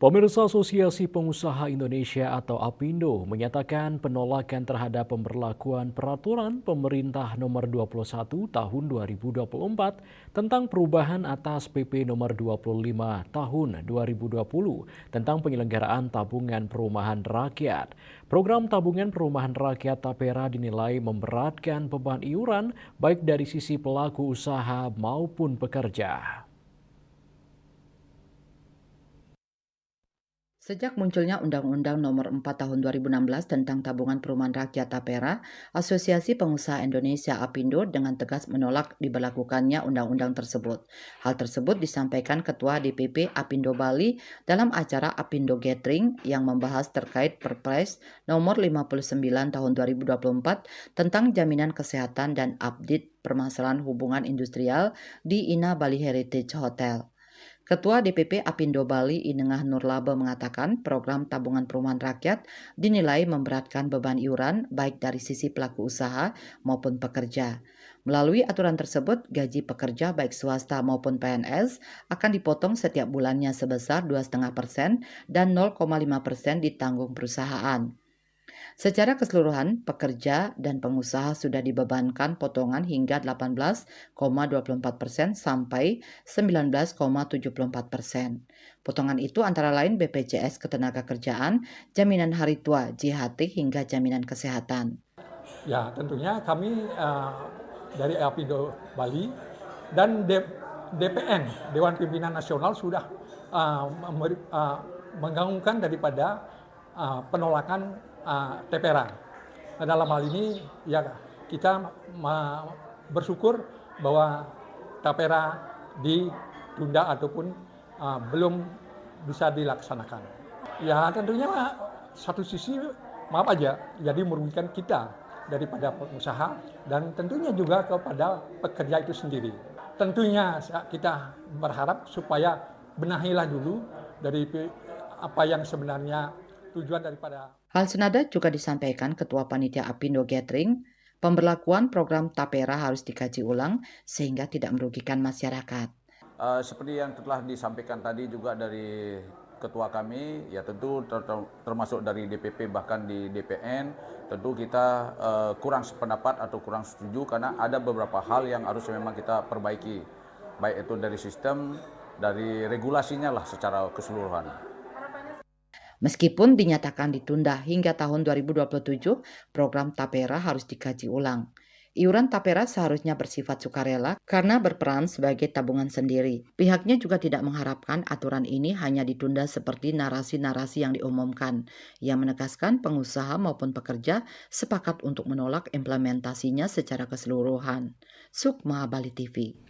Pemirsa Asosiasi Pengusaha Indonesia atau APindo menyatakan penolakan terhadap pemberlakuan peraturan pemerintah nomor 21 tahun 2024 tentang perubahan atas PP nomor 25 tahun 2020 tentang penyelenggaraan tabungan perumahan rakyat. Program tabungan perumahan rakyat Tapera dinilai memberatkan beban iuran baik dari sisi pelaku usaha maupun pekerja. Sejak munculnya Undang-Undang Nomor 4 Tahun 2016 tentang Tabungan Perumahan Rakyat Tapera, Asosiasi Pengusaha Indonesia APindo dengan tegas menolak diberlakukannya undang-undang tersebut. Hal tersebut disampaikan Ketua DPP APindo Bali dalam acara APindo Gathering yang membahas terkait Perpres Nomor 59 Tahun 2024 tentang jaminan kesehatan dan update permasalahan hubungan industrial di Ina Bali Heritage Hotel. Ketua DPP APindo Bali Inengah Nurlaba mengatakan program tabungan perumahan rakyat dinilai memberatkan beban iuran baik dari sisi pelaku usaha maupun pekerja. Melalui aturan tersebut, gaji pekerja baik swasta maupun PNS akan dipotong setiap bulannya sebesar 2,5% dan 0,5% ditanggung perusahaan. Secara keseluruhan, pekerja dan pengusaha sudah dibebankan potongan hingga 18,24% sampai 19,74%. Potongan itu antara lain BPJS Ketenagakerjaan, jaminan hari tua, JHT hingga jaminan kesehatan. Ya, tentunya kami dari Apindo Bali dan DPN Dewan Pimpinan Nasional sudah menggaungkan daripada penolakan Tapera. Nah, dalam hal ini ya kita bersyukur bahwa Tapera ditunda ataupun belum bisa dilaksanakan. Ya tentunya satu sisi maaf aja, jadi merugikan kita daripada pengusaha dan tentunya juga kepada pekerja itu sendiri. Tentunya kita berharap supaya benahilah dulu dari apa yang sebenarnya tujuan daripada. Hal senada juga disampaikan Ketua Panitia APindo Gathering, pemberlakuan program Tapera harus dikaji ulang sehingga tidak merugikan masyarakat. Seperti yang telah disampaikan tadi juga dari ketua kami, ya tentu termasuk dari DPP bahkan di DPN, tentu kita kurang sependapat atau kurang setuju karena ada beberapa hal yang harus memang kita perbaiki, baik itu dari sistem, dari regulasinya lah secara keseluruhan. Meskipun dinyatakan ditunda hingga tahun 2027, program Tapera harus dikaji ulang. Iuran Tapera seharusnya bersifat sukarela karena berperan sebagai tabungan sendiri. Pihaknya juga tidak mengharapkan aturan ini hanya ditunda seperti narasi-narasi yang diumumkan. Ia menegaskan pengusaha maupun pekerja sepakat untuk menolak implementasinya secara keseluruhan. Sukma Bali TV.